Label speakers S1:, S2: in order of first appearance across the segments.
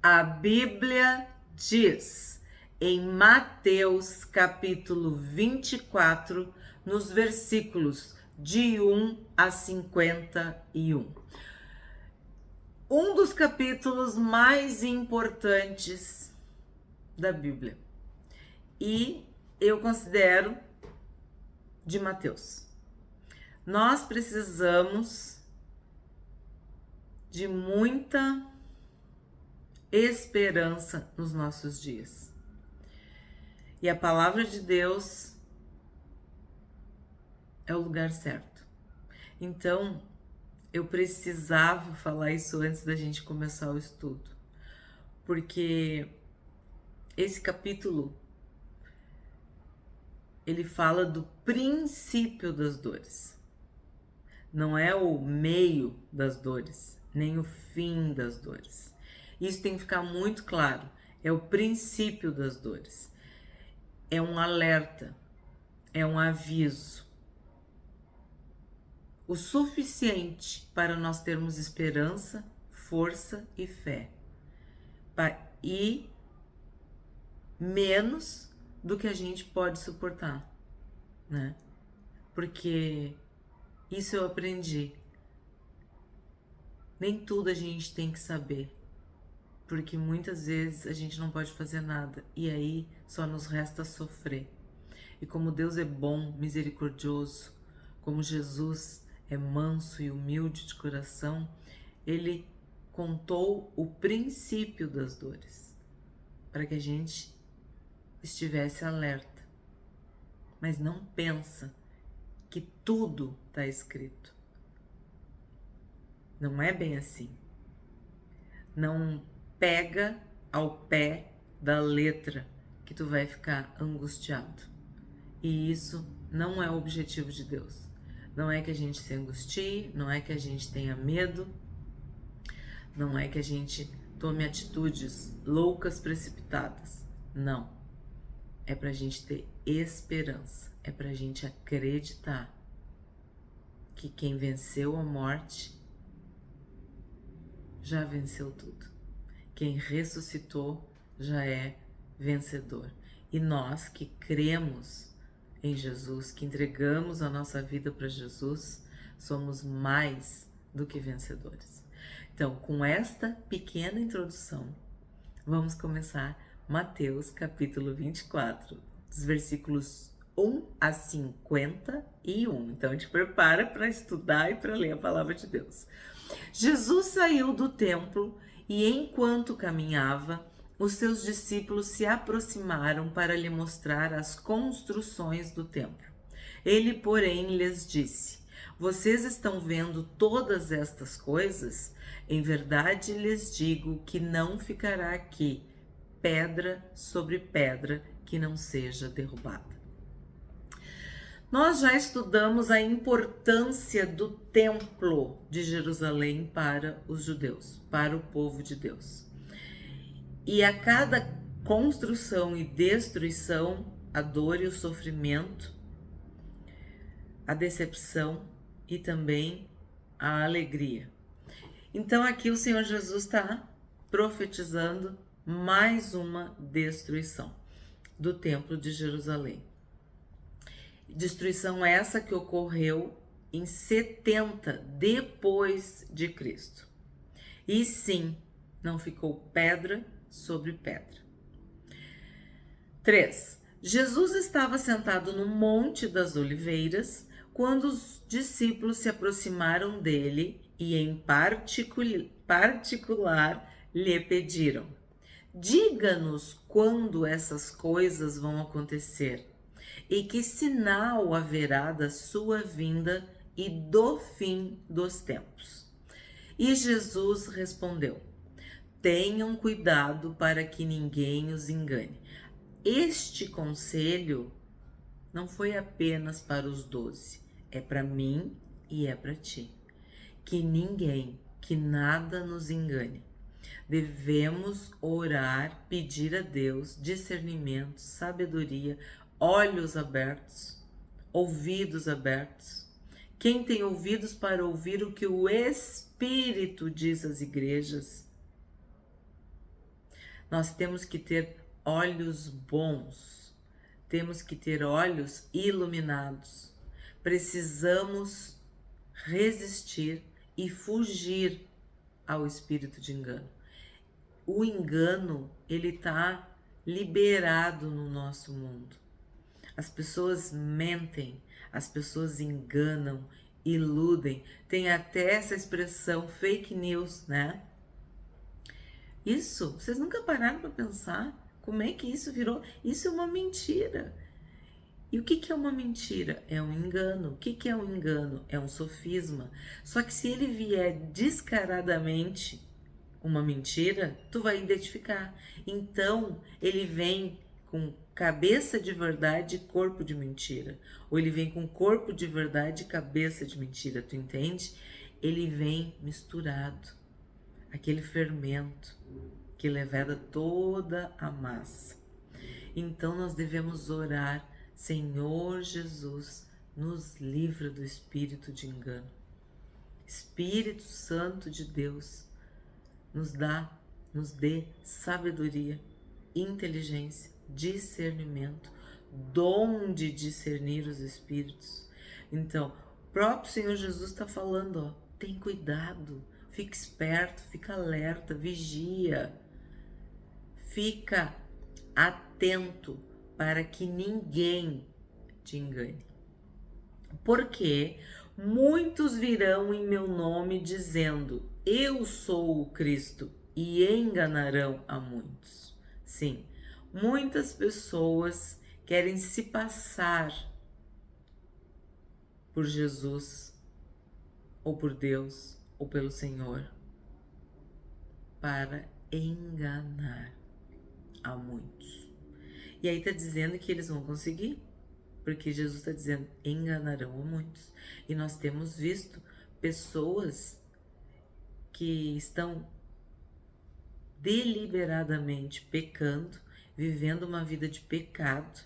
S1: A Bíblia diz em Mateus capítulo 24, nos versículos de 1 a 51. Um dos capítulos mais importantes da Bíblia. E eu considero de Mateus. Nós precisamos de muita esperança nos nossos dias. E a palavra de Deus é o lugar certo. Então, eu precisava falar isso antes da gente começar o estudo. Porque esse capítulo, ele fala do princípio das dores. Não é o meio das dores, nem o fim das dores. Isso tem que ficar muito claro. É o princípio das dores. É um alerta, é um aviso. O suficiente para nós termos esperança, força e fé. E menos do que a gente pode suportar, né? Porque isso eu aprendi. Nem tudo a gente tem que saber. Porque muitas vezes a gente não pode fazer nada e aí só nos resta sofrer. E como Deus é bom, misericordioso, como Jesus é manso e humilde de coração, Ele contou o princípio das dores, para que a gente estivesse alerta. Mas não pensa que tudo está escrito. Não é bem assim. Não pega ao pé da letra que tu vai ficar angustiado. E isso não é o objetivo de Deus. Não é que a gente se angustie, não é que a gente tenha medo, não é que a gente tome atitudes loucas, precipitadas. Não. É pra gente ter esperança, é pra gente acreditar que quem venceu a morte já venceu tudo. Quem ressuscitou já é vencedor. E nós que cremos em Jesus, que entregamos a nossa vida para Jesus, somos mais do que vencedores. Então, com esta pequena introdução, vamos começar Mateus capítulo 24, dos versículos 1 a 51. Então, te prepara para estudar e para ler a palavra de Deus. Jesus saiu do templo e, enquanto caminhava, os seus discípulos se aproximaram para lhe mostrar as construções do templo. Ele, porém, lhes disse: "Vocês estão vendo todas estas coisas? Em verdade lhes digo que não ficará aqui pedra sobre pedra que não seja derrubada." Nós já estudamos a importância do templo de Jerusalém para os judeus, para o povo de Deus. E a cada construção e destruição, a dor e o sofrimento, a decepção e também a alegria. Então aqui o Senhor Jesus está profetizando mais uma destruição do templo de Jerusalém. Destruição essa que ocorreu em 70 depois de Cristo. E sim, não ficou pedra sobre pedra. 3. Jesus estava sentado no Monte das Oliveiras quando os discípulos se aproximaram dele e em particular lhe pediram: "Diga-nos quando essas coisas vão acontecer e que sinal haverá da sua vinda e do fim dos tempos." E Jesus respondeu: "Tenham cuidado para que ninguém os engane. Este conselho não foi apenas para os 12, é para mim e é para ti. Que ninguém, que nada nos engane. Devemos orar, pedir a Deus discernimento, sabedoria, olhos abertos, ouvidos abertos. Quem tem ouvidos para ouvir o que o Espírito diz às igrejas?" Nós temos que ter olhos bons, temos que ter olhos iluminados. Precisamos resistir e fugir ao espírito de engano. O engano, ele está liberado no nosso mundo. As pessoas mentem, as pessoas enganam, iludem. Tem até essa expressão fake news, né? Isso, vocês nunca pararam para pensar como é que isso virou? Isso é uma mentira. E o que é uma mentira? É um engano. O que é um engano? É um sofisma. Só que se ele vier descaradamente uma mentira, tu vai identificar. Então, ele vem com cabeça de verdade e corpo de mentira. Ou ele vem com corpo de verdade e cabeça de mentira, tu entende? Ele vem misturado. Aquele fermento que leveda toda a massa. Então nós devemos orar: Senhor Jesus, nos livra do espírito de engano. Espírito Santo de Deus, nos dê sabedoria, inteligência, discernimento, dom de discernir os espíritos. Então, o próprio Senhor Jesus está falando, ó, tem cuidado, fica esperto, fica alerta, vigia, fica atento para que ninguém te engane. Porque muitos virão em meu nome dizendo: eu sou o Cristo, e enganarão a muitos. Sim, muitas pessoas querem se passar por Jesus, ou por Deus, ou pelo Senhor, para enganar a muitos. E aí tá dizendo que eles vão conseguir, porque Jesus está dizendo: enganarão a muitos. E nós temos visto pessoas que estão deliberadamente pecando, vivendo uma vida de pecado,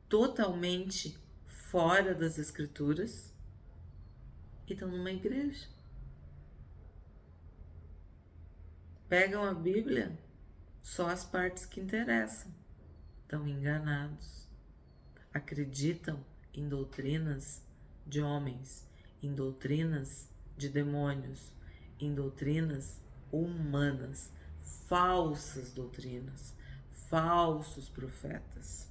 S1: totalmente fora das Escrituras, e estão numa igreja. Pegam a Bíblia, só as partes que interessam. Estão enganados. Acreditam em doutrinas de homens, em doutrinas de demônios, em doutrinas humanas, falsas doutrinas, falsos profetas.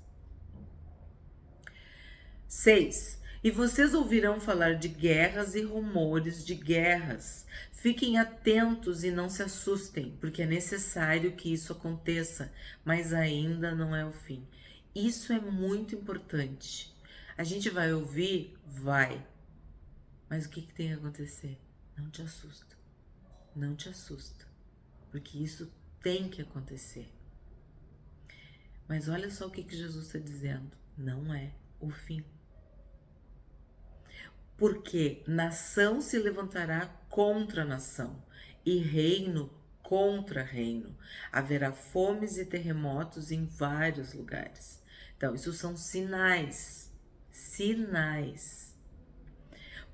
S1: 6. E vocês ouvirão falar de guerras e rumores de guerras. Fiquem atentos e não se assustem, porque é necessário que isso aconteça, mas ainda não é o fim. Isso é muito importante. A gente vai ouvir? Vai. Mas o que tem que acontecer? Não te assusta. Não te assusta. Porque isso tem que acontecer. Mas olha só o que Jesus está dizendo. Não é o fim. Porque nação se levantará contra nação e reino contra reino. Haverá fomes e terremotos em vários lugares. Então, isso são sinais. Sinais.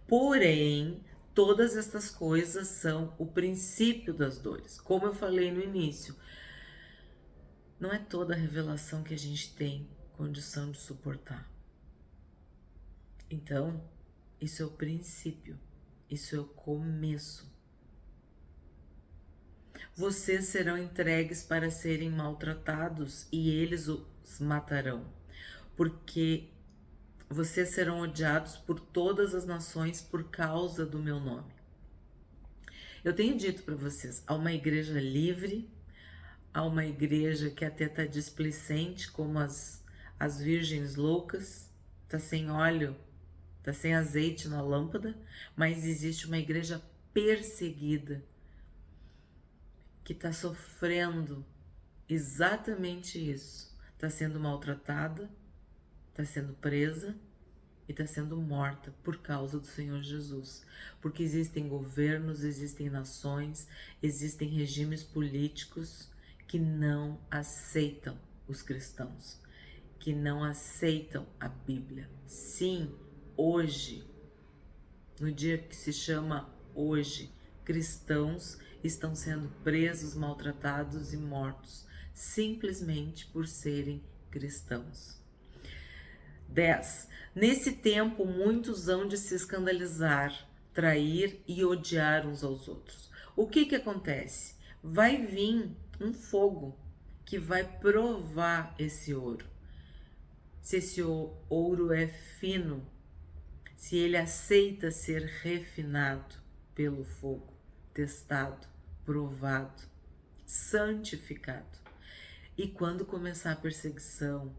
S1: Porém, todas estas coisas são o princípio das dores. Como eu falei no início, não é toda a revelação que a gente tem condição de suportar. Então, isso é o princípio, isso é o começo. Vocês serão entregues para serem maltratados e eles os matarão, porque vocês serão odiados por todas as nações por causa do meu nome. Eu tenho dito para vocês, há uma igreja livre, há uma igreja que até está displicente, como as virgens loucas, está sem óleo, está sem azeite na lâmpada, mas existe uma igreja perseguida, que está sofrendo exatamente isso. Está sendo maltratada, está sendo presa e está sendo morta por causa do Senhor Jesus. Porque existem governos, existem nações, existem regimes políticos que não aceitam os cristãos, que não aceitam a Bíblia. Sim, hoje, no dia que se chama hoje, cristãos estão sendo presos, maltratados e mortos simplesmente por serem cristãos. 10. Nesse tempo, muitos hão de se escandalizar, trair e odiar uns aos outros. O que acontece? Vai vir um fogo que vai provar esse ouro. Se esse ouro é fino, se ele aceita ser refinado pelo fogo, testado, provado, santificado. E quando começar a perseguição,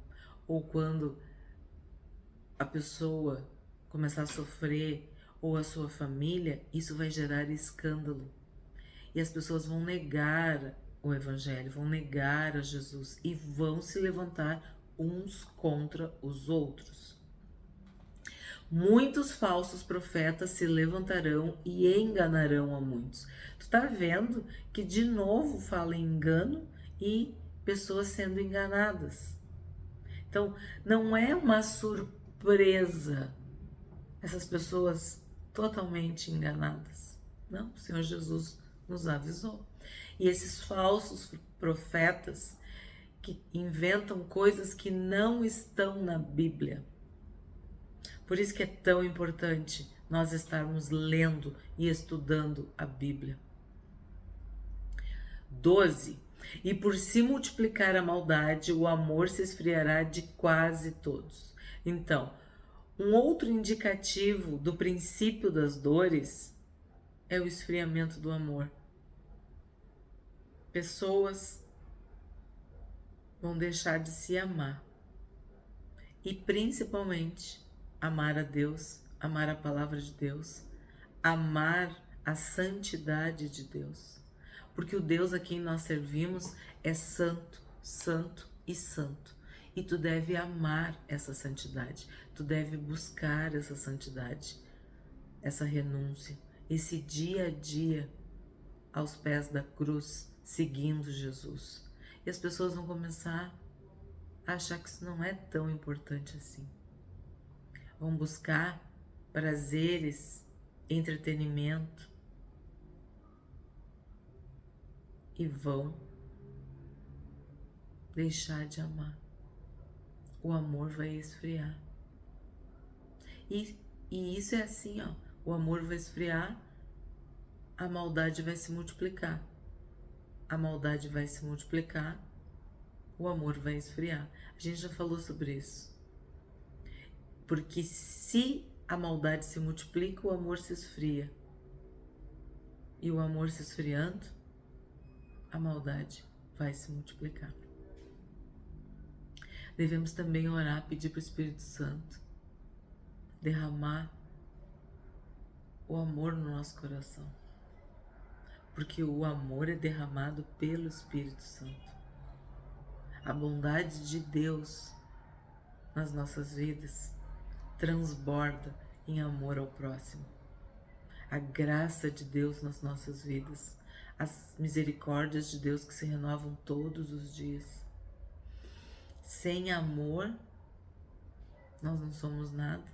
S1: ou quando a pessoa começar a sofrer, ou a sua família, isso vai gerar escândalo. E as pessoas vão negar o Evangelho, vão negar a Jesus e vão se levantar uns contra os outros. Muitos falsos profetas se levantarão e enganarão a muitos. Tu tá vendo que de novo fala em engano e pessoas sendo enganadas. Então, não é uma surpresa essas pessoas totalmente enganadas. Não, o Senhor Jesus nos avisou. E esses falsos profetas que inventam coisas que não estão na Bíblia. Por isso que é tão importante nós estarmos lendo e estudando a Bíblia. 12. E por se multiplicar a maldade, o amor se esfriará de quase todos. Então, um outro indicativo do princípio das dores é o esfriamento do amor. Pessoas vão deixar de se amar. E principalmente amar a Deus, amar a palavra de Deus, amar a santidade de Deus. Porque o Deus a quem nós servimos é santo, santo e santo. E tu deve amar essa santidade, tu deve buscar essa santidade, essa renúncia, esse dia a dia aos pés da cruz, seguindo Jesus. E as pessoas vão começar a achar que isso não é tão importante assim. Vão buscar prazeres, entretenimento e vão deixar de amar. O amor vai esfriar. E isso é assim, ó. O amor vai esfriar, a maldade vai se multiplicar. A maldade vai se multiplicar, o amor vai esfriar. A gente já falou sobre isso. Porque se a maldade se multiplica, o amor se esfria. E o amor se esfriando, a maldade vai se multiplicar. Devemos também orar, pedir para o Espírito Santo derramar o amor no nosso coração. Porque o amor é derramado pelo Espírito Santo. A bondade de Deus nas nossas vidas transborda em amor ao próximo. A graça de Deus nas nossas vidas, as misericórdias de Deus que se renovam todos os dias. Sem amor, nós não somos nada.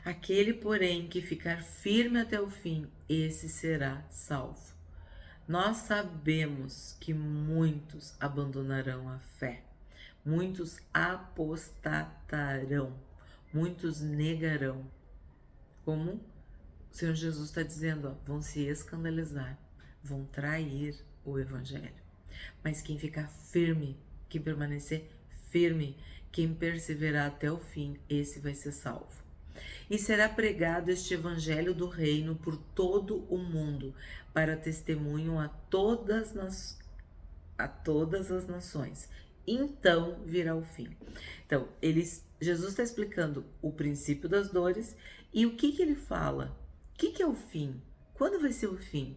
S1: Aquele, porém, que ficar firme até o fim, esse será salvo. Nós sabemos que muitos abandonarão a fé, muitos apostatarão, muitos negarão. Como o Senhor Jesus está dizendo, ó, vão se escandalizar, vão trair o Evangelho. Mas quem ficar firme, quem permanecer firme, quem perseverar até o fim, esse vai ser salvo. E será pregado este Evangelho do Reino por todo o mundo, para testemunho a todas as nações. Então virá o fim. Então, Jesus está explicando o princípio das dores e o que ele fala. O que é o fim? Quando vai ser o fim?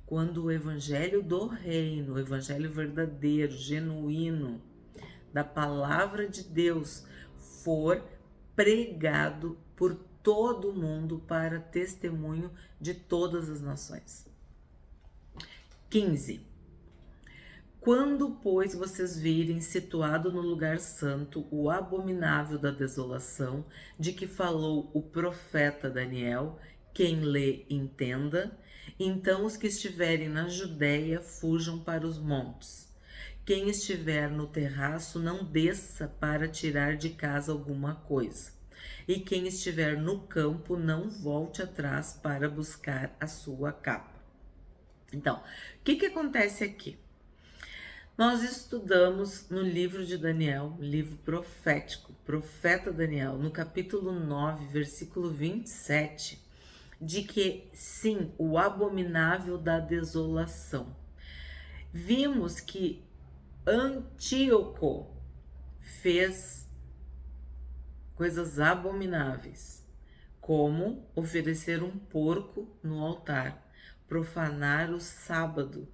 S1: Quando o Evangelho do Reino, o Evangelho verdadeiro, genuíno, da palavra de Deus, for pregado por todo mundo para testemunho de todas as nações. 15. Quando, pois, vocês virem situado no lugar santo o abominável da desolação, de que falou o profeta Daniel, quem lê entenda, Então os que estiverem na Judéia fujam para os montes. Quem estiver no terraço não desça para tirar de casa alguma coisa. E quem estiver no campo não volte atrás para buscar a sua capa. Então, o que acontece aqui? Nós estudamos no livro de Daniel, livro profético, profeta Daniel, no capítulo 9, versículo 27, de que sim, o abominável da desolação. Vimos que Antíoco fez coisas abomináveis, como oferecer um porco no altar, profanar o sábado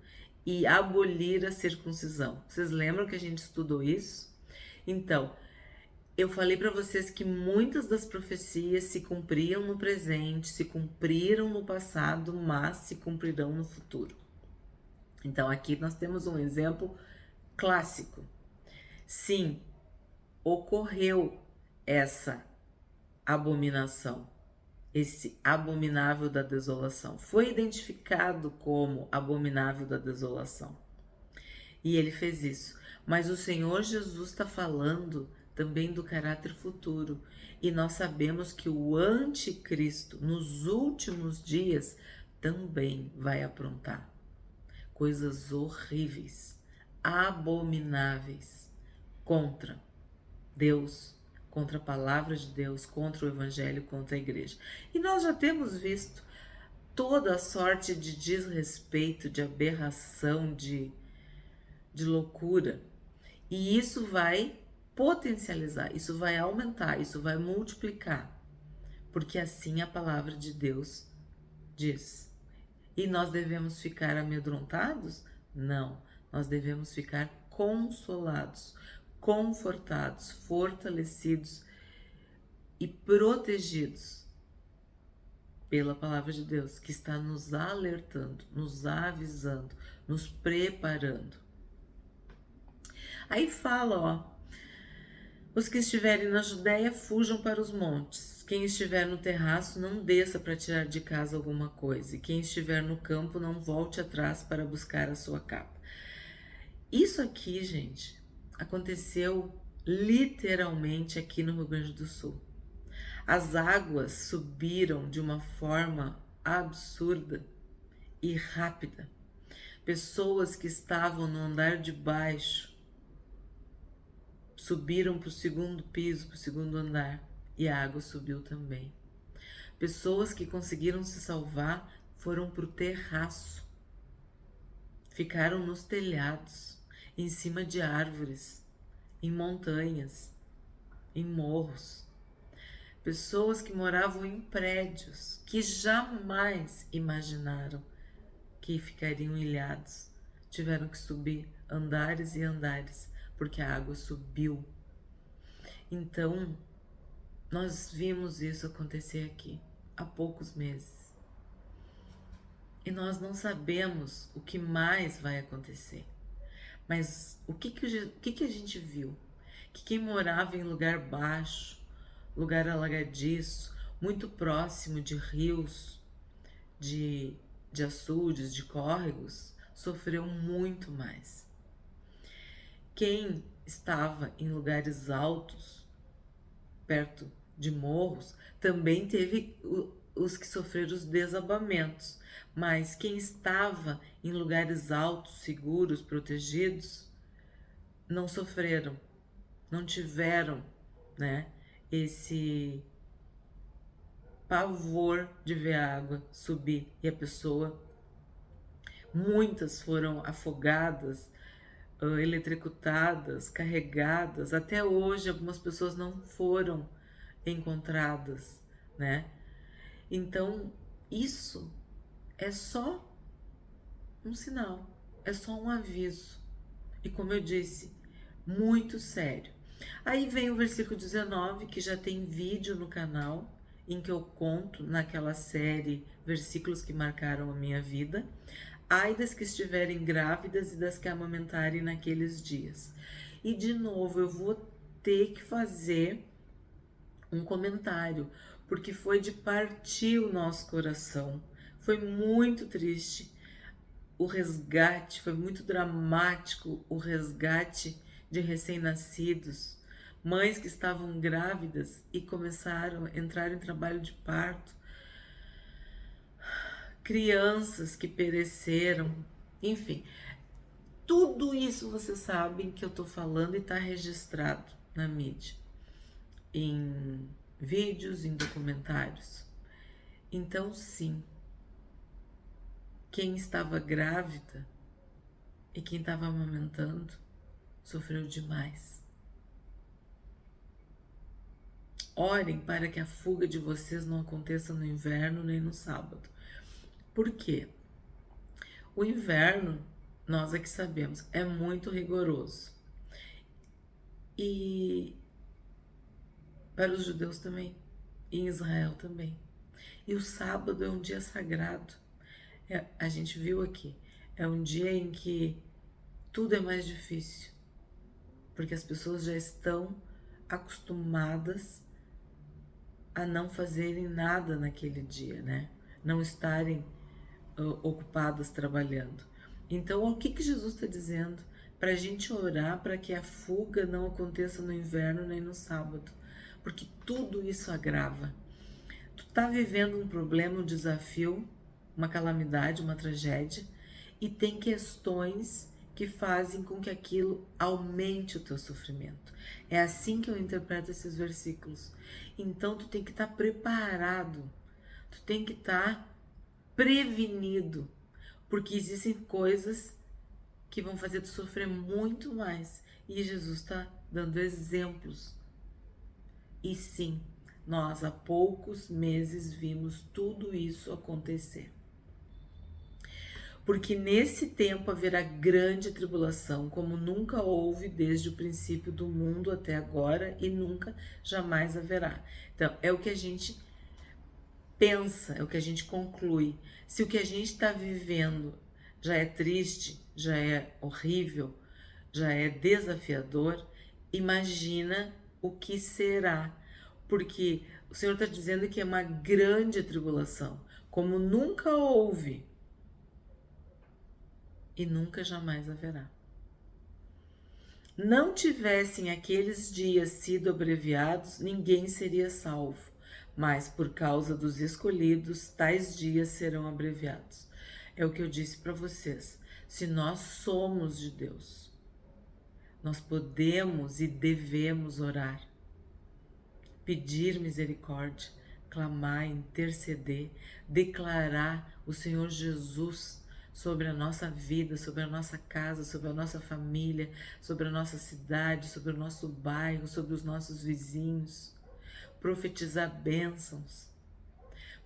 S1: e abolir a circuncisão. Vocês lembram que a gente estudou isso? Então, eu falei para vocês que muitas das profecias se cumpriam no presente, se cumpriram no passado, mas se cumprirão no futuro. Então, aqui nós temos um exemplo clássico. Sim, ocorreu essa abominação, esse abominável da desolação. Foi identificado como abominável da desolação. E ele fez isso. Mas o Senhor Jesus está falando também do caráter futuro. E nós sabemos que o anticristo, nos últimos dias, também vai aprontar coisas horríveis, abomináveis contra Deus, contra a palavra de Deus, contra o evangelho, contra a igreja. E nós já temos visto toda a sorte de desrespeito, de aberração, de loucura. E isso vai potencializar, isso vai aumentar, isso vai multiplicar. Porque assim a palavra de Deus diz. E nós devemos ficar amedrontados? Não, nós devemos ficar consolados, confortados, fortalecidos e protegidos pela palavra de Deus, que está nos alertando, nos avisando, nos preparando. Aí fala, ó, os que estiverem na Judéia fujam para os montes. Quem estiver no terraço não desça para tirar de casa alguma coisa. E quem estiver no campo não volte atrás para buscar a sua capa. Isso aqui, gente, aconteceu literalmente aqui no Rio Grande do Sul. As águas subiram de uma forma absurda e rápida. Pessoas que estavam no andar de baixo subiram para o segundo piso, para o segundo andar, e a água subiu também. Pessoas que conseguiram se salvar foram para o terraço, ficaram nos telhados, em cima de árvores, em montanhas, em morros. Pessoas que moravam em prédios que jamais imaginaram que ficariam ilhados, tiveram que subir andares e andares, porque a água subiu. Então, nós vimos isso acontecer aqui há poucos meses. E nós não sabemos o que mais vai acontecer. Mas o que a gente viu? Que quem morava em lugar baixo, lugar alagadiço, muito próximo de rios, de açudes, de córregos, sofreu muito mais. Quem estava em lugares altos, perto de morros, também teve os que sofreram os desabamentos. Mas quem estava em lugares altos, seguros, protegidos, não sofreram, não tiveram, né, esse pavor de ver a água subir e a pessoa. Muitas foram afogadas, eletrocutadas, carregadas. Até hoje algumas pessoas não foram encontradas, né? Então isso é só um sinal, é só um aviso. E como eu disse, muito sério. Aí vem o versículo 19, que já tem vídeo no canal, em que eu conto naquela série Versículos que Marcaram a Minha Vida. Ai das que estiverem grávidas e das que amamentarem naqueles dias. E de novo eu vou ter que fazer um comentário, porque foi de partir o nosso coração, Foi muito triste o resgate, foi muito dramático o resgate de recém-nascidos, mães que estavam grávidas e começaram a entrar em trabalho de parto, crianças que pereceram, enfim, tudo isso vocês sabem que eu tô falando e está registrado na mídia, em vídeos, em documentários. Então, sim, quem estava grávida e quem estava amamentando sofreu demais. Orem para que a fuga de vocês não aconteça no inverno nem no sábado. Por quê? O inverno, nós é que sabemos, é muito rigoroso. E para os judeus também, e em Israel também. E o sábado é um dia sagrado. A gente viu aqui, é um dia em que tudo é mais difícil, porque as pessoas já estão acostumadas a não fazerem nada naquele dia, né? Não estarem ocupadas trabalhando. Então, o que Jesus está dizendo? Para a gente orar para que a fuga não aconteça no inverno nem no sábado, porque tudo isso agrava. Tu está vivendo um problema, um desafio, uma calamidade, uma tragédia, e tem questões que fazem com que aquilo aumente o teu sofrimento. É assim que eu interpreto esses versículos. Então tu tem que estar preparado, tu tem que estar prevenido, porque existem coisas que vão fazer tu sofrer muito mais. E Jesus está dando exemplos. E sim, nós há poucos meses vimos tudo isso acontecer. Porque nesse tempo haverá grande tribulação, como nunca houve desde o princípio do mundo até agora e nunca jamais haverá. Então, é o que a gente pensa, é o que a gente conclui. Se o que a gente está vivendo já é triste, já é horrível, já é desafiador, imagina o que será. Porque o Senhor está dizendo que é uma grande tribulação, como nunca houve e nunca jamais haverá. Não tivessem aqueles dias sido abreviados, ninguém seria salvo, mas por causa dos escolhidos, tais dias serão abreviados. É o que eu disse para vocês. Se nós somos de Deus, nós podemos e devemos orar, pedir misericórdia, clamar, interceder, declarar o Senhor Jesus sobre a nossa vida, sobre a nossa casa, sobre a nossa família, sobre a nossa cidade, sobre o nosso bairro, sobre os nossos vizinhos. Profetizar bênçãos,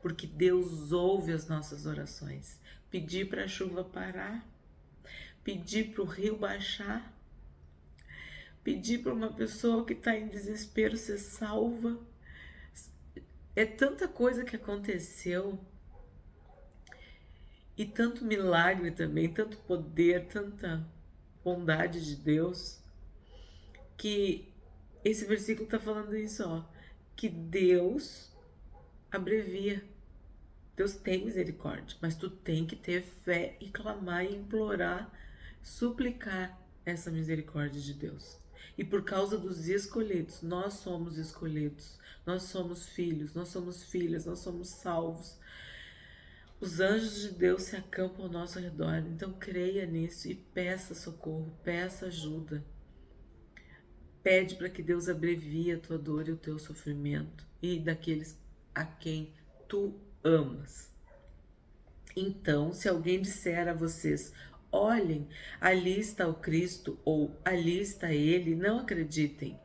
S1: porque Deus ouve as nossas orações. Pedir para a chuva parar, pedir para o rio baixar, pedir para uma pessoa que está em desespero ser salva. É tanta coisa que aconteceu e tanto milagre também, tanto poder, tanta bondade de Deus, que esse versículo está falando isso, ó, que Deus abrevia. Deus tem misericórdia, mas tu tem que ter fé e clamar e implorar, suplicar essa misericórdia de Deus. E por causa dos escolhidos, nós somos escolhidos, nós somos filhos, nós somos filhas, nós somos salvos. Os anjos de Deus se acampam ao nosso redor, então creia nisso e peça socorro, peça ajuda. Pede para que Deus abrevie a tua dor e o teu sofrimento e daqueles a quem tu amas. Então, se alguém disser a vocês, olhem, ali está o Cristo ou ali está ele, não acreditem,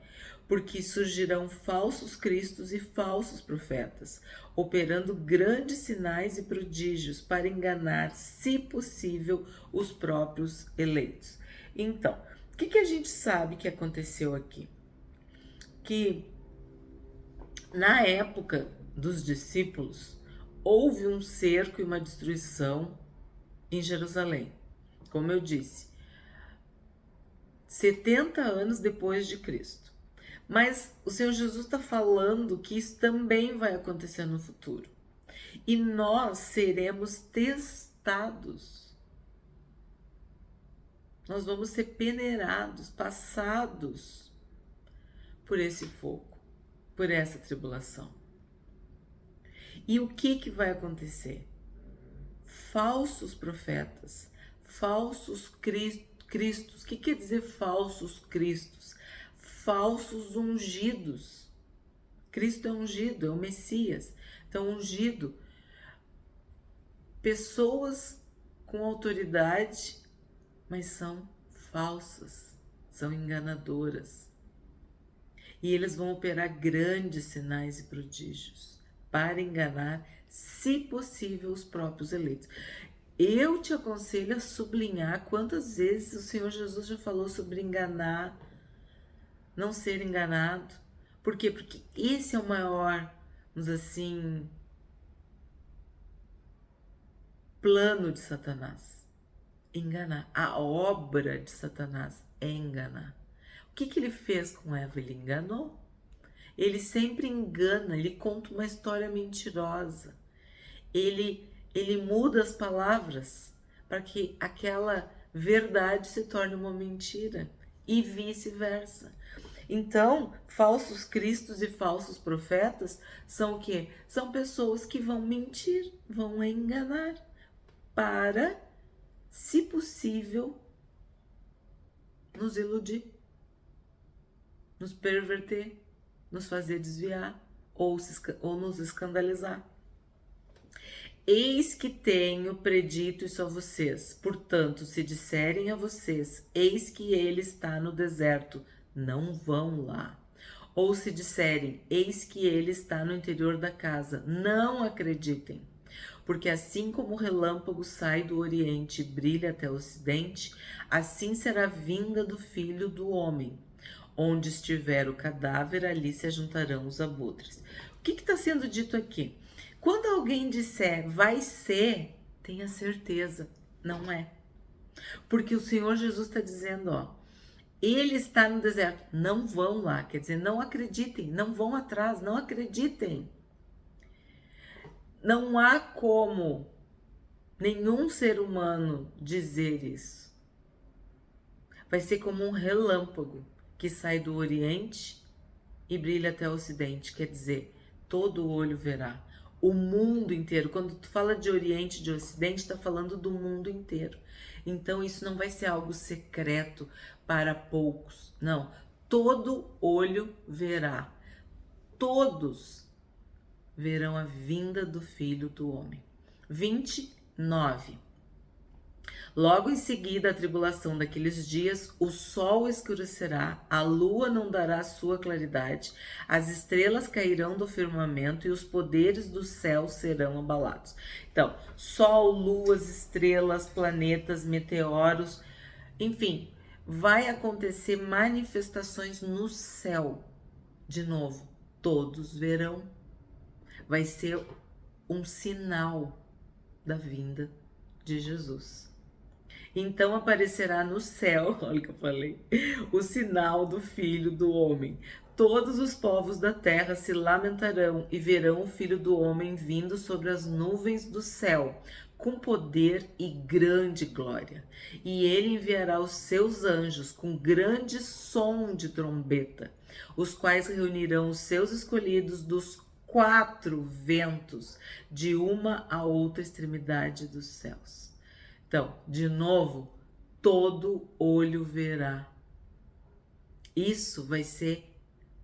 S1: porque surgirão falsos cristos e falsos profetas, operando grandes sinais e prodígios para enganar, se possível, os próprios eleitos. Então, o que a gente sabe que aconteceu aqui? Que na época dos discípulos, houve um cerco e uma destruição em Jerusalém, como eu disse, 70 anos depois de Cristo. Mas o Senhor Jesus está falando que isso também vai acontecer no futuro. e nós seremos testados. Nós vamos ser peneirados, passados por esse fogo, por essa tribulação. E o que vai acontecer? Falsos profetas, falsos cristos. O que quer dizer falsos cristos? Falsos ungidos. Cristo é ungido, é o Messias. Então, ungido, pessoas com autoridade, mas são falsas, são enganadoras. E eles vão operar grandes sinais e prodígios para enganar, se possível, os próprios eleitos. Eu te aconselho a sublinhar quantas vezes o Senhor Jesus já falou sobre enganar, não ser enganado. Por quê? Porque esse é o maior, vamos dizer assim, plano de Satanás. Enganar. A obra de Satanás é enganar. O que ele fez com Eva? Ele enganou. Ele sempre engana, ele conta uma história mentirosa. Ele muda as palavras para que aquela verdade se torne uma mentira e vice-versa. Então, falsos cristos e falsos profetas são o quê? São pessoas que vão mentir, vão enganar para, se possível, nos iludir, nos perverter, nos fazer desviar ou nos escandalizar. Eis que tenho predito isso a vocês. Portanto, se disserem a vocês, eis que ele está no deserto, não vão lá. Ou se disserem, eis que ele está no interior da casa, não acreditem. Porque assim como o relâmpago sai do oriente e brilha até o ocidente, assim será a vinda do Filho do Homem. Onde estiver o cadáver, ali se ajuntarão os abutres. O que está sendo dito aqui? Quando alguém disser vai ser, tenha certeza, não é. Porque o Senhor Jesus está dizendo, ó, ele está no deserto, não vão lá, quer dizer, não acreditem, não vão atrás, não acreditem. Não há como nenhum ser humano dizer isso. Vai ser como um relâmpago que sai do oriente e brilha até o ocidente, quer dizer, todo olho verá. O mundo inteiro, quando tu fala de oriente e de ocidente, está falando do mundo inteiro. Então isso não vai ser algo secreto para poucos, não. Todo olho verá, todos verão a vinda do Filho do Homem. 29. Logo em seguida, a tribulação daqueles dias, o sol escurecerá, a lua não dará sua claridade, as estrelas cairão do firmamento e os poderes do céu serão abalados. Então, sol, luas, estrelas, planetas, meteoros, enfim, vai acontecer manifestações no céu. De novo, todos verão. Vai ser um sinal da vinda de Jesus. Então aparecerá no céu, olha o que eu falei, o sinal do Filho do Homem. Todos os povos da terra se lamentarão e verão o Filho do Homem vindo sobre as nuvens do céu, com poder e grande glória. E ele enviará os seus anjos com grande som de trombeta, os quais reunirão os seus escolhidos dos 4 ventos, de uma a outra extremidade dos céus. Então, de novo, todo olho verá. Isso vai ser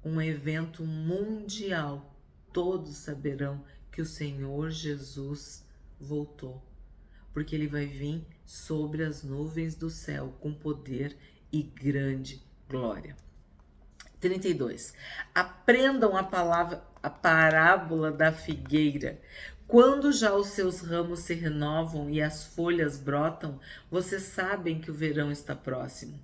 S1: um evento mundial. Todos saberão que o Senhor Jesus voltou, porque ele vai vir sobre as nuvens do céu com poder e grande glória. 32. Aprendam a parábola da figueira. Quando já os seus ramos se renovam e as folhas brotam, vocês sabem que o verão está próximo.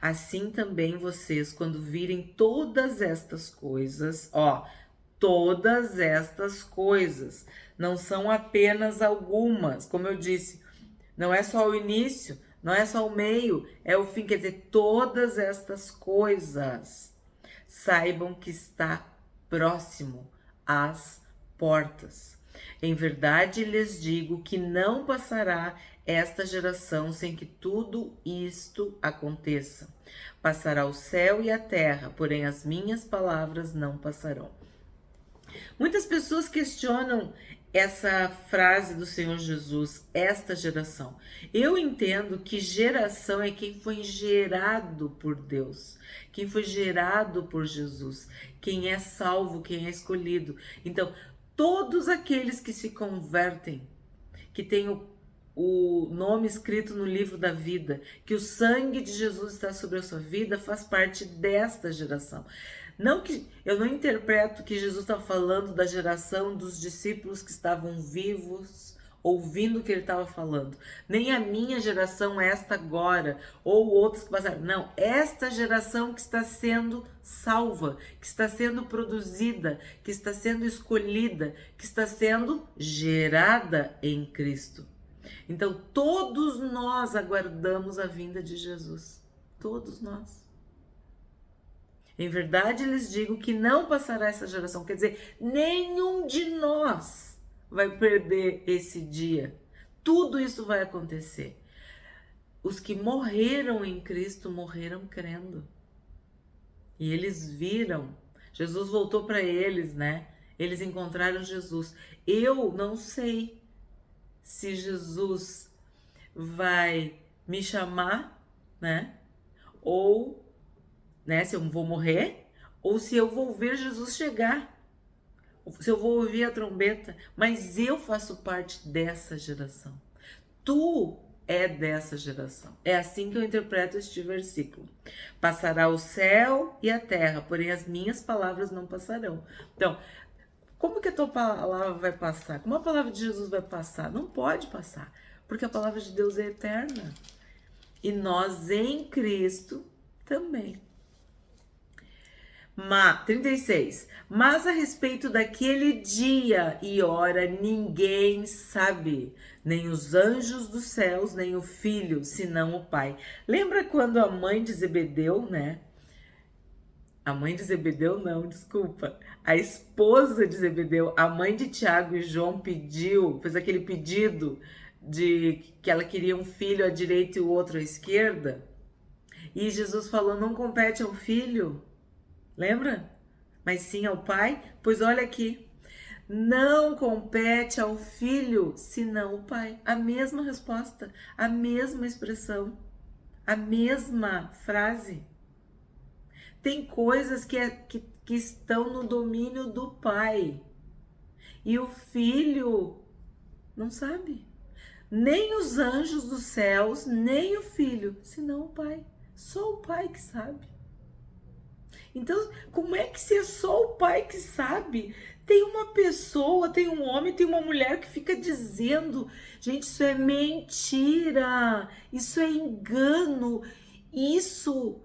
S1: Assim também vocês, quando virem todas estas coisas, todas estas coisas, não são apenas algumas, como eu disse, não é só o início, não é só o meio, é o fim, quer dizer, todas estas coisas, saibam que está próximo às portas. Em verdade lhes digo que não passará esta geração sem que tudo isto aconteça. Passará o céu e a terra, porém as minhas palavras não passarão. Muitas pessoas questionam essa frase do Senhor Jesus, esta geração. Eu entendo que geração é quem foi gerado por Deus, quem foi gerado por Jesus, quem é salvo, quem é escolhido. Então, todos aqueles que se convertem, que têm o nome escrito no livro da vida, que o sangue de Jesus está sobre a sua vida, faz parte desta geração. Não que eu não interpreto que Jesus está falando da geração dos discípulos que estavam vivos, ouvindo o que ele estava falando. Nem a minha geração, esta agora, ou outros que passaram. Não, esta geração que está sendo salva, que está sendo produzida, que está sendo escolhida, que está sendo gerada em Cristo. Então, todos nós aguardamos a vinda de Jesus. Todos nós. Em verdade, lhes digo que não passará essa geração. Quer dizer, nenhum de nós vai perder esse dia. Tudo isso vai acontecer. Os que morreram em Cristo morreram crendo. E eles viram. Jesus voltou para eles, né? Eles encontraram Jesus. Eu não sei se Jesus vai me chamar, né? Ou, né, se eu vou morrer, ou se eu vou ver Jesus chegar, se eu vou ouvir a trombeta, mas eu faço parte dessa geração. Tu é dessa geração. É assim que eu interpreto este versículo. Passará o céu e a terra, porém as minhas palavras não passarão. Então, como que a tua palavra vai passar? Como a palavra de Jesus vai passar? Não pode passar, porque a palavra de Deus é eterna. E nós em Cristo também. 36. Mas a respeito daquele dia e hora ninguém sabe, nem os anjos dos céus, nem o Filho, senão o Pai. Lembra quando a mãe de Zebedeu, né? A mãe de Zebedeu não, desculpa. A esposa de Zebedeu, a mãe de Tiago e João fez aquele pedido de que ela queria um filho à direita e o outro à esquerda. E Jesus falou, não compete ao filho, lembra? Mas sim ao pai? Pois olha aqui, não compete ao filho, senão o pai. A mesma resposta, a mesma expressão, a mesma frase. Tem coisas que estão no domínio do pai. E o filho não sabe. Nem os anjos dos céus, nem o filho, senão o pai. Só o pai que sabe. Então, como é que se é só o pai que sabe? Tem uma pessoa, tem um homem, tem uma mulher que fica dizendo, gente, isso é mentira, isso é engano, isso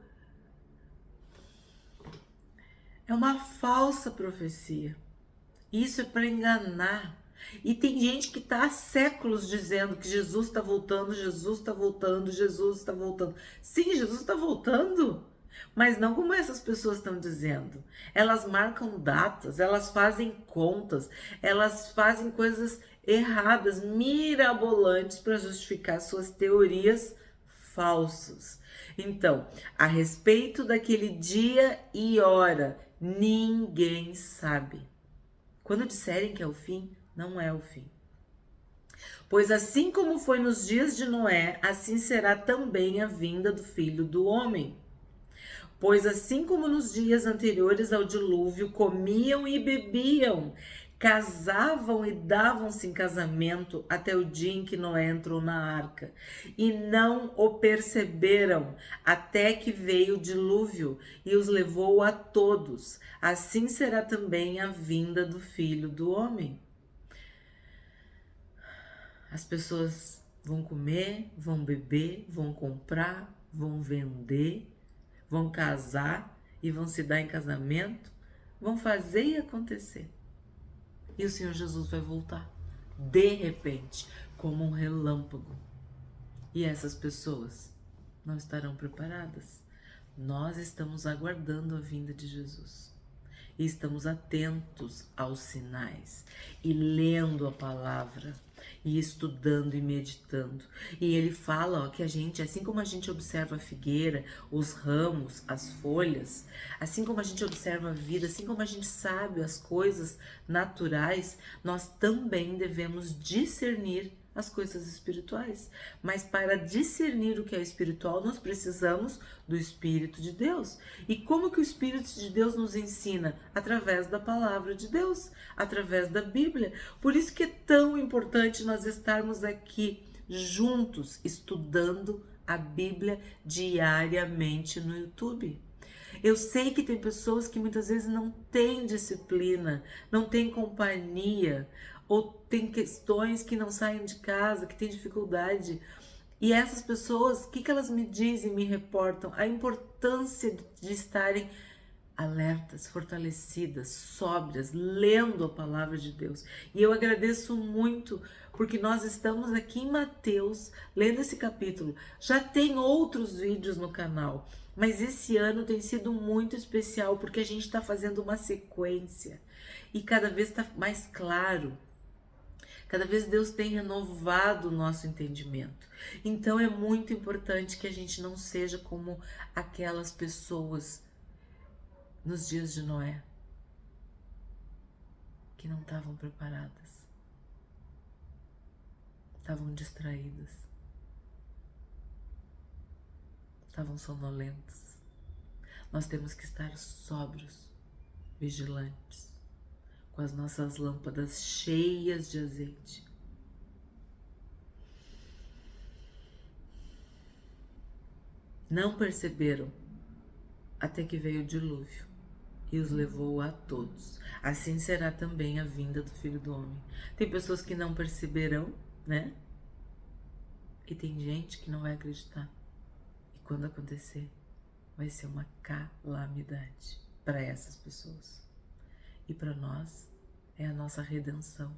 S1: é uma falsa profecia. Isso é para enganar. E tem gente que está há séculos dizendo que Jesus está voltando, Jesus está voltando, Jesus está voltando. Sim, Jesus está voltando, mas não como essas pessoas estão dizendo. Elas marcam datas, elas fazem contas, elas fazem coisas erradas, mirabolantes para justificar suas teorias falsas. Então, a respeito daquele dia e hora, ninguém sabe. Quando disserem que é o fim, não é o fim. Pois assim como foi nos dias de Noé, assim será também a vinda do Filho do Homem. Pois assim como nos dias anteriores ao dilúvio, comiam e bebiam, casavam e davam-se em casamento até o dia em que Noé entrou na arca, e não o perceberam até que veio o dilúvio e os levou a todos. Assim será também a vinda do Filho do Homem. As pessoas vão comer, vão beber, vão comprar, vão vender, vão casar e vão se dar em casamento, vão fazer e acontecer. E o Senhor Jesus vai voltar, de repente, como um relâmpago. E essas pessoas não estarão preparadas. Nós estamos aguardando a vinda de Jesus. e estamos atentos aos sinais e lendo a palavra e estudando e meditando. E ele fala, ó, que a gente, assim como a gente observa a figueira, os ramos, as folhas, assim como a gente observa a vida, assim como a gente sabe as coisas naturais, nós também devemos discernir as coisas espirituais. Mas para discernir o que é espiritual, nós precisamos do Espírito de Deus. E como que o Espírito de Deus nos ensina? Através da palavra de Deus, através da Bíblia. Por isso que é tão importante nós estarmos aqui juntos, estudando a Bíblia diariamente no YouTube. Eu sei que tem pessoas que muitas vezes não têm disciplina, não têm companhia, ou tem questões que não saem de casa, que têm dificuldade. E essas pessoas, o que elas me dizem, me reportam? A importância de estarem alertas, fortalecidas, sóbrias, lendo a palavra de Deus. E eu agradeço muito, porque nós estamos aqui em Mateus, lendo esse capítulo. Já tem outros vídeos no canal, mas esse ano tem sido muito especial, porque a gente está fazendo uma sequência. E cada vez está mais claro. Cada vez Deus tem renovado o nosso entendimento. Então é muito importante que a gente não seja como aquelas pessoas nos dias de Noé, que não estavam preparadas, estavam distraídas, estavam sonolentas. Nós temos que estar sóbrios, vigilantes, com as nossas lâmpadas cheias de azeite. Não perceberam até que veio o dilúvio e os levou a todos. Assim será também a vinda do Filho do Homem. Tem pessoas que não perceberão, né? E tem gente que não vai acreditar. E quando acontecer, vai ser uma calamidade para essas pessoas. E para nós, é a nossa redenção,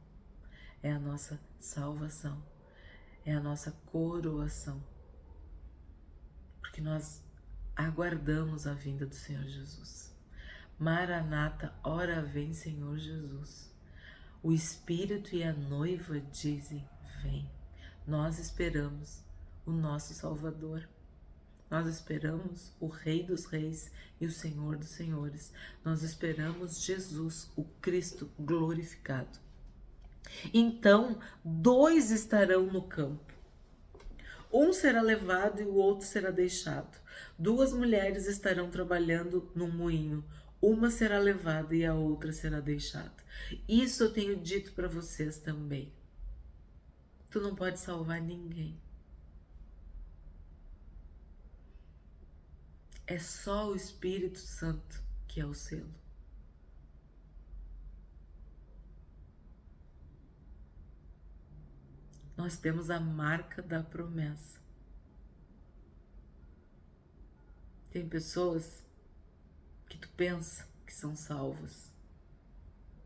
S1: é a nossa salvação, é a nossa coroação. Porque nós aguardamos a vinda do Senhor Jesus. Maranata, ora vem, Senhor Jesus. O Espírito e a noiva dizem, vem. Nós esperamos o nosso Salvador. Nós esperamos o Rei dos Reis e o Senhor dos Senhores. Nós esperamos Jesus, o Cristo glorificado. Então, dois estarão no campo. Um será levado e o outro será deixado. Duas mulheres estarão trabalhando num moinho. Uma será levada e a outra será deixada. Isso eu tenho dito para vocês também. Tu não pode salvar ninguém. É só o Espírito Santo que é o selo. Nós temos a marca da promessa. Tem pessoas que tu pensa que são salvas,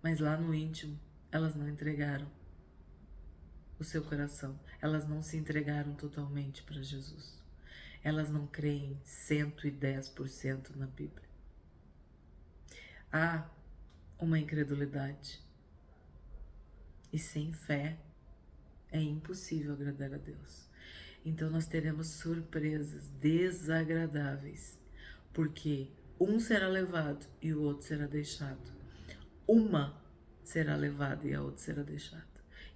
S1: mas lá no íntimo elas não entregaram o seu coração. Elas não se entregaram totalmente para Jesus. Elas não creem 110% na Bíblia. Há uma incredulidade. E sem fé é impossível agradar a Deus. Então nós teremos surpresas desagradáveis, porque um será levado e o outro será deixado. Uma será levada e a outra será deixada.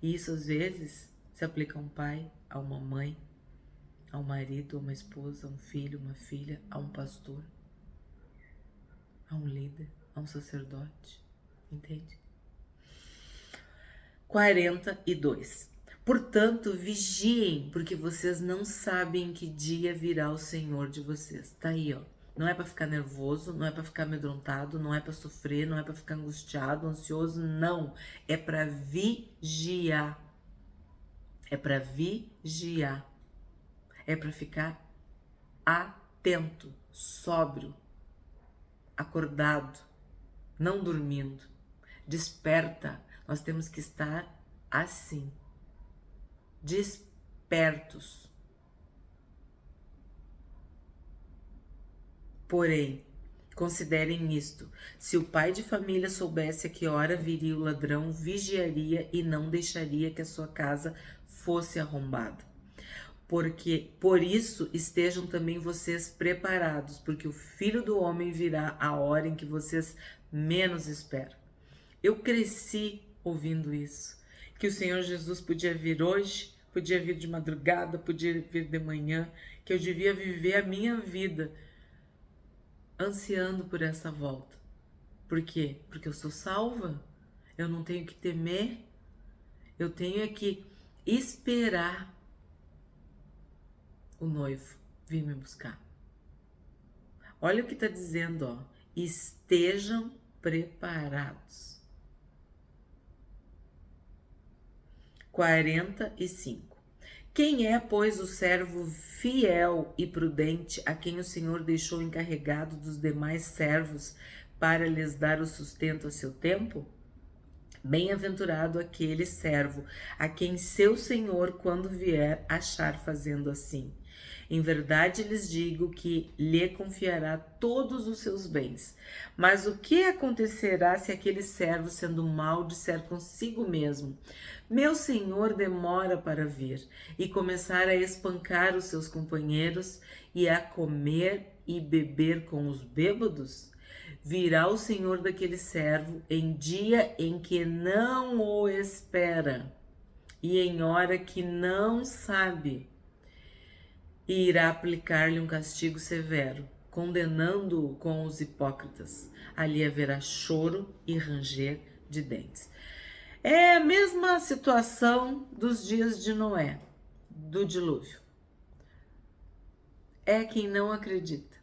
S1: E isso às vezes se aplica a um pai, a uma mãe, a um marido, a uma esposa, a um filho, uma filha, a um pastor, a um líder, a um sacerdote. Entende? 42. Portanto, vigiem, porque vocês não sabem que dia virá o Senhor de vocês. Tá aí, ó. Não é para ficar nervoso, não é para ficar amedrontado, não é para sofrer, não é para ficar angustiado, ansioso, não. É para vigiar. É para vigiar. É para ficar atento, sóbrio, acordado, não dormindo. Desperta. Nós temos que estar assim, despertos. Porém, Considerem isto: se o pai de família soubesse a que hora viria o ladrão, vigiaria e não deixaria que a sua casa fosse arrombada. Porque por isso estejam também vocês preparados, porque o Filho do Homem virá a hora em que vocês menos esperam. Eu cresci ouvindo isso, que o Senhor Jesus podia vir hoje, podia vir de madrugada, podia vir de manhã, que eu devia viver a minha vida ansiando por essa volta. Por quê? Porque eu sou salva, eu não tenho que temer, eu tenho que esperar o noivo vir me buscar. Olha o que está dizendo, ó. Estejam preparados. 45. Quem é, pois, o servo fiel e prudente a quem o Senhor deixou encarregado dos demais servos para lhes dar o sustento a seu tempo? Bem-aventurado aquele servo a quem seu senhor, quando vier, achar fazendo assim. Em verdade lhes digo que lhe confiará todos os seus bens. Mas o que acontecerá se aquele servo, sendo mau, disser consigo mesmo: meu senhor demora para vir, e começar a espancar os seus companheiros e a comer e beber com os bêbados? Virá o senhor daquele servo em dia em que não o espera e em hora que não sabe, e irá aplicar-lhe um castigo severo, condenando-o com os hipócritas. Ali haverá choro e ranger de dentes. É a mesma situação dos dias de Noé, do dilúvio. É quem não acredita.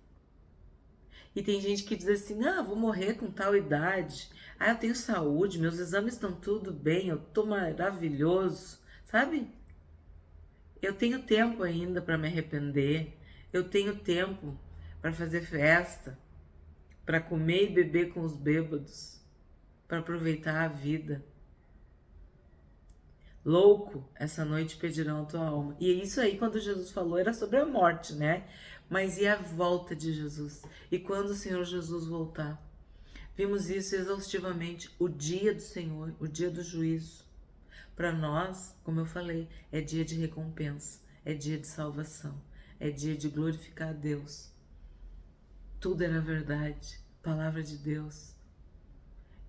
S1: E tem gente que diz assim: ah, vou morrer com tal idade, ah, eu tenho saúde, meus exames estão tudo bem, eu tô maravilhoso, sabe? Eu tenho tempo ainda para me arrepender, eu tenho tempo para fazer festa, para comer e beber com os bêbados, para aproveitar a vida. Louco, essa noite pedirão a tua alma. E isso aí, quando Jesus falou, era sobre a morte, né? Mas e a volta de Jesus? E quando o Senhor Jesus voltar? Vimos isso exaustivamente, o dia do Senhor, o dia do juízo. Para nós, como eu falei, é dia de recompensa, é dia de salvação, é dia de glorificar a Deus. Tudo era verdade, palavra de Deus.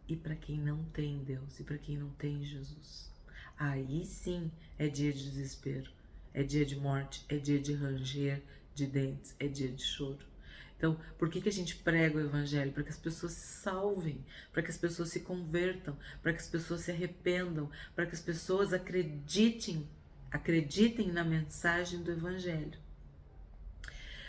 S1: E para quem não tem Deus, e para quem não tem Jesus, aí sim é dia de desespero, é dia de morte, é dia de ranger de dentes, é dia de choro. Então, por que a gente prega o evangelho? Para que as pessoas se salvem, para que as pessoas se convertam, para que as pessoas se arrependam, para que as pessoas acreditem na mensagem do evangelho.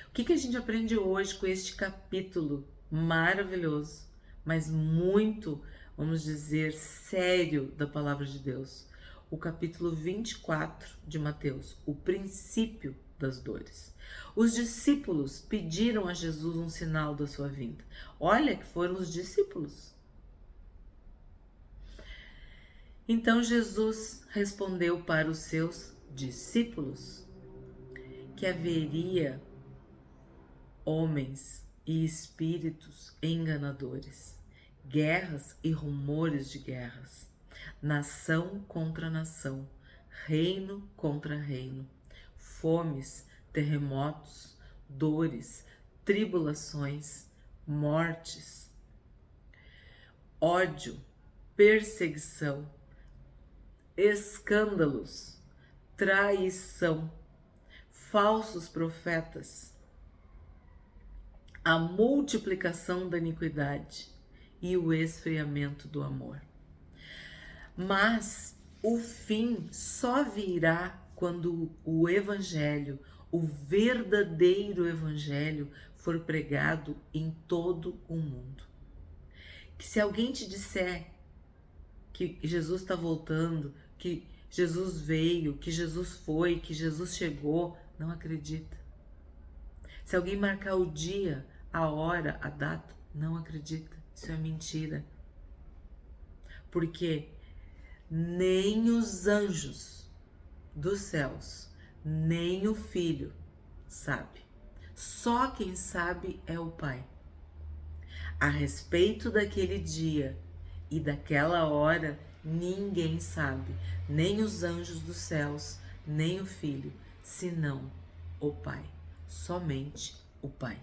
S1: O que a gente aprende hoje com este capítulo maravilhoso, mas muito, vamos dizer, sério da palavra de Deus? O capítulo 24 de Mateus, o princípio das dores. Os discípulos pediram a Jesus um sinal da sua vinda. Olha que foram os discípulos. Então Jesus respondeu para os seus discípulos que haveria homens e espíritos enganadores, guerras e rumores de guerras, nação contra nação, reino contra reino, fomes, terremotos, dores, tribulações, mortes, ódio, perseguição, escândalos, traição, falsos profetas, a multiplicação da iniquidade e o esfriamento do amor. Mas o fim só virá quando o evangelho, o verdadeiro evangelho, for pregado em todo o mundo. Que se alguém te disser que Jesus está voltando, que Jesus veio, que Jesus foi, que Jesus chegou, não acredita. Se alguém marcar o dia, a hora, a data, não acredita. Isso é mentira. Porque nem os anjos dos céus, nem o Filho sabe. Só quem sabe é o Pai. A respeito daquele dia e daquela hora, ninguém sabe, nem os anjos dos céus, nem o Filho, senão o Pai, somente o Pai.